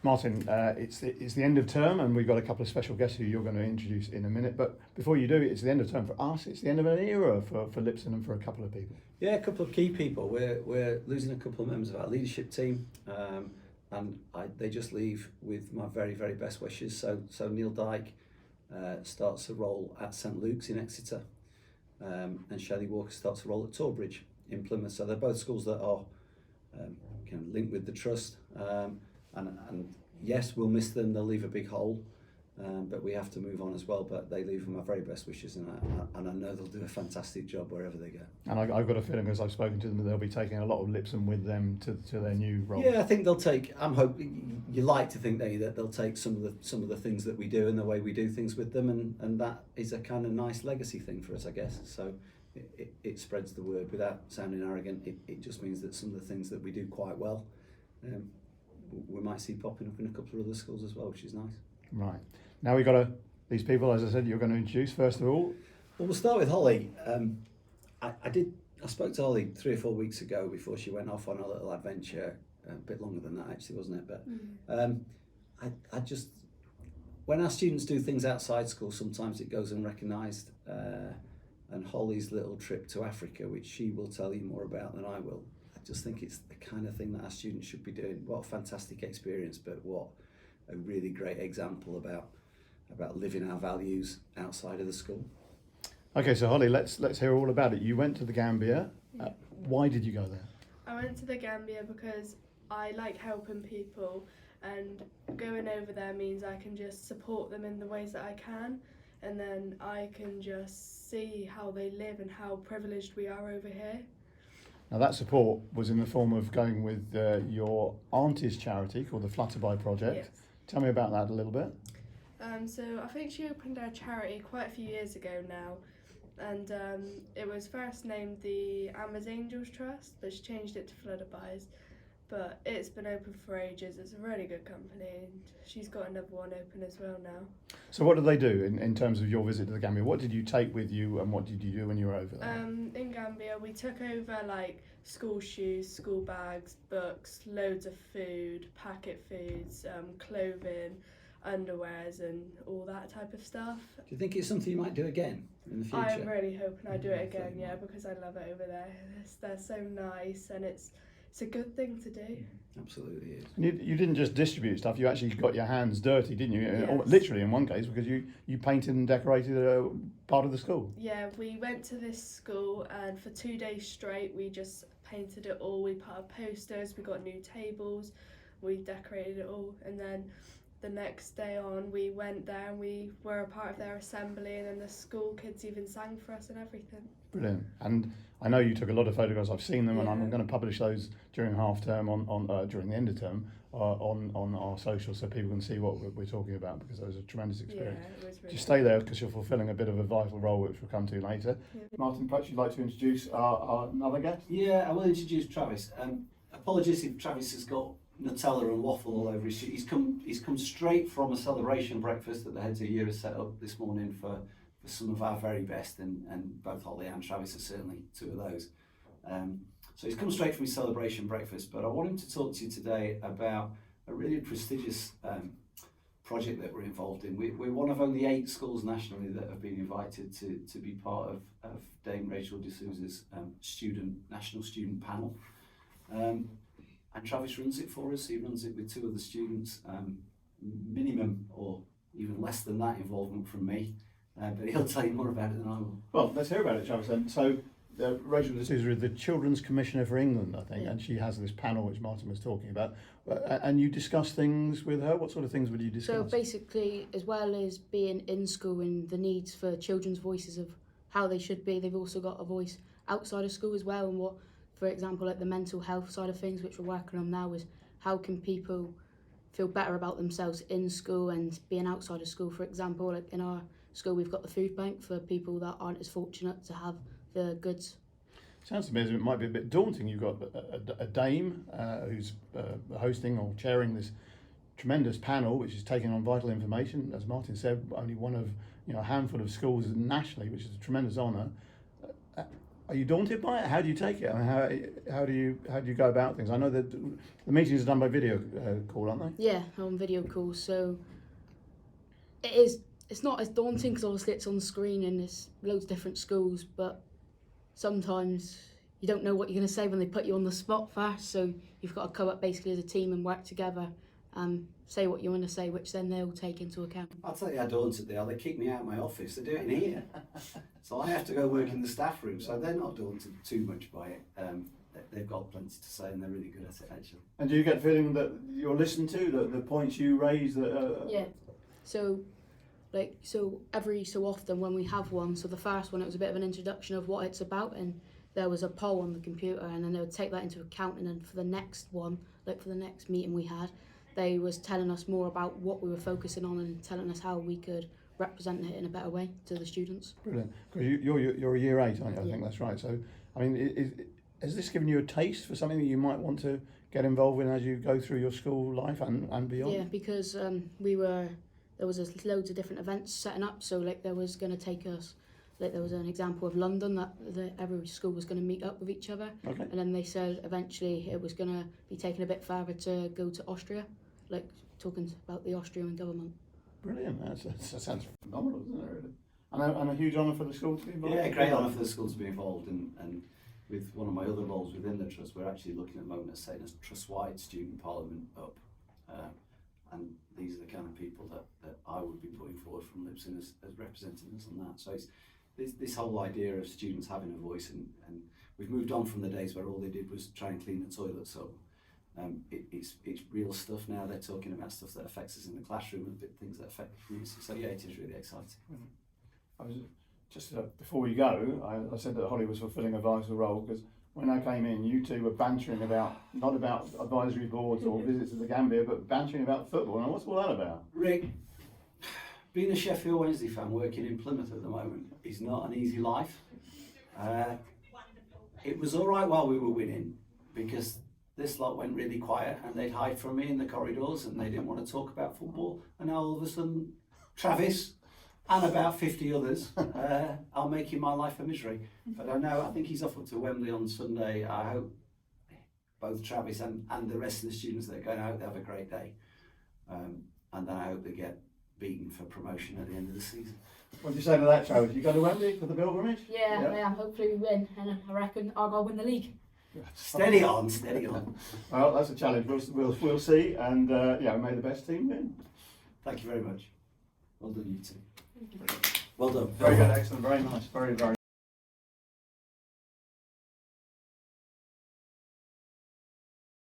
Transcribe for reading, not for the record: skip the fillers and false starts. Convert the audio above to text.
Martin, it's the end of term, and we've got a couple of special guests who you're going to introduce in a minute. But before you do, it's the end of term for us. It's the end of an era for Lipson and for a couple of people. Yeah, a couple of key people. We're losing a couple of members of our leadership team, and they just leave with my very, very best wishes. So Neil Dyke starts a role at St Luke's in Exeter, and Shelley Walker starts a role at Torbridge in Plymouth. So they're both schools that are kind of linked with the trust. And yes, we'll miss them. They'll leave a big hole, but we have to move on as well. But they leave with my very best wishes, and I know they'll do a fantastic job wherever they go. And I've got a feeling, as I've spoken to them, that they'll be taking a lot of Lipson with them to their new role. Yeah, I think they'll take. I'm hoping you like to think that they'll take some of the things that we do and the way we do things with them, and that is a kind of nice legacy thing for us, I guess. So it spreads the word without sounding arrogant. It just means that some of the things that we do quite well, we might see popping up in a couple of other schools as well, which is nice. Right. Now we've got these people, as I said, you're going to introduce first of all. Well, we'll start with Holly. I spoke to Holly 3 or 4 weeks ago before she went off on a little adventure, a bit longer than that actually, wasn't it? But I just, when our students do things outside school, sometimes it goes unrecognised. And Holly's little trip to Africa, which she will tell you more about than I will, I just think it's the kind of thing that our students should be doing. What a fantastic experience, but what a really great example about living our values outside of the school. Okay, so Holly, let's hear all about it. You went to the Gambia. Why did you go there? I went to the Gambia because I like helping people, and going over there means I can just support them in the ways that I can, and then I can just see how they live and how privileged we are over here. Now that support was in the form of going with your auntie's charity called the Flutterby Project. Yes. Tell me about that a little bit. So I think she opened her charity quite a few years ago now, and it was first named the Amers Angels Trust, but she changed it to Flutterby's. But it's been open for ages. It's a really good company, and she's got another one open as well now. So what did they do in terms of your visit to the Gambia? What did you take with you, and what did you do when you were over there? In Gambia, we took over like school shoes, school bags, books, loads of food, packet foods, clothing, underwears, and all that type of stuff. Do you think it's something you might do again in the future? I'm really hoping I do it again, yeah, because I love it over there. They're so nice, and it's a good thing to do. Absolutely is. You didn't just distribute stuff, you actually got your hands dirty, didn't you? Yes. Literally in one case, because you painted and decorated a part of the school. Yeah, we went to this school, and for 2 days straight we just painted it all. We put up posters, we got new tables, we decorated it all, and then the next day on we went there and we were a part of their assembly, and then the school kids even sang for us and everything. Brilliant. And I know you took a lot of photographs. I've seen them, and I'm going to publish those during half term during the end of term on our socials, so people can see what we're talking about, because it was a tremendous experience. Yeah, it was really Just stay there, because you're fulfilling a bit of a vital role, which we'll come to later. Yeah. Martin, perhaps you'd like to introduce our another guest? Yeah, I will introduce Travis. Apologies if Travis has got Nutella and waffle all over his sheet. He's come straight from a celebration breakfast that the heads of year has set up this morning for some of our very best, and both Holly and Travis are certainly two of those. So he's come straight from his celebration breakfast, but I want him to talk to you today about a really prestigious project that we're involved in. We're one of only 8 schools nationally that have been invited to be part of Dame Rachel Desouza's national student panel. And Travis runs it for us. He runs it with 2 other students, minimum or even less than that involvement from me, but he'll tell you more about it than I will. Well, let's hear about it, Travis, then. So Rachel Desouza is the Children's Commissioner for England, I think, and she has this panel which Martin was talking about, and you discuss things with her. What sort of things would you discuss? So basically, as well as being in school and the needs for children's voices of how they should be, they've also got a voice outside of school as well, and what, for example, like the mental health side of things, which we're working on now, is how can people feel better about themselves in school and being outside of school. For example, like in our school, we've got the food bank for people that aren't as fortunate to have the goods. Sounds to me as if it might be a bit daunting. You've got a dame who's hosting or chairing this tremendous panel, which is taking on vital information. As Martin said, only one of a handful of schools nationally, which is a tremendous honour. are you daunted by it? How do you take it? I mean, how do you go about things? I know that the meetings are done by video call, aren't they? Yeah, on video calls. So it's not as daunting because obviously it's on the screen and there's loads of different schools, but sometimes you don't know what you're going to say when they put you on the spot first, so you've got to come up basically as a team and work together and say what you want to say, which then they'll take into account. I'll tell you how daunted they are. They kick me out of my office. They do it in here. So I have to go work in the staff room, so they're not daunted too much by it. They've got plenty to say and they're really good at it, actually. And do you get the feeling that you're listened to, the points you raise? Yeah. So every so often when we have one, so the first one it was a bit of an introduction of what it's about, and there was a poll on the computer, and then they would take that into account, and then for the next one, like for the next meeting we had, they was telling us more about what we were focusing on and telling us how we could represent it in a better way to the students. Brilliant. Because you're a year 8, aren't you? I Yeah. think that's right. So, I mean, has this given you a taste for something that you might want to get involved in as you go through your school life and beyond? Yeah, because there was loads of different events setting up, so like there was going to take us, like there was an example of London that every school was going to meet up with each other, Okay. and then they said eventually it was going to be taken a bit further to go to Austria, like talking about the Austrian government. Brilliant. That sounds phenomenal, doesn't it, really? And a huge honour for the school to be involved? Yeah, great honour for the school to be involved, and with one of my other roles within the Trust, we're actually looking at the moment at setting a Trust-wide student parliament up. And these are the kind of people that I would be putting forward from Lipson as representing us on that. So it's this whole idea of students having a voice, and we've moved on from the days where all they did was try and clean the toilets up. It's real stuff now. They're talking about stuff that affects us in the classroom and things that affect the community. So yeah, it is really exciting. I was just before we go, I said that Holly was fulfilling a vital role because when I came in, you two were bantering about, not about advisory boards or visits to the Gambia, but bantering about football. And what's all that about? Rick, being a Sheffield Wednesday fan working in Plymouth at the moment is not an easy life. It was all right while we were winning because this lot went really quiet and they'd hide from me in the corridors and they didn't want to talk about football. And now all of a sudden, Travis and about 50 others are making my life a misery. But I think he's off to Wembley on Sunday. I hope both Travis and the rest of the students that are going out, they have a great day. And then I hope they get beaten for promotion at the end of the season. What do you say to that, Travis? You go to Wembley for the pilgrimage? Yeah, I am. Hopefully we win, and I reckon Argyle win the league. Steady on, steady on. Well, that's a challenge. We'll see, and may the best team win. Thank you very much. Well done, you two. Well done. Very good, excellent, very nice, very, very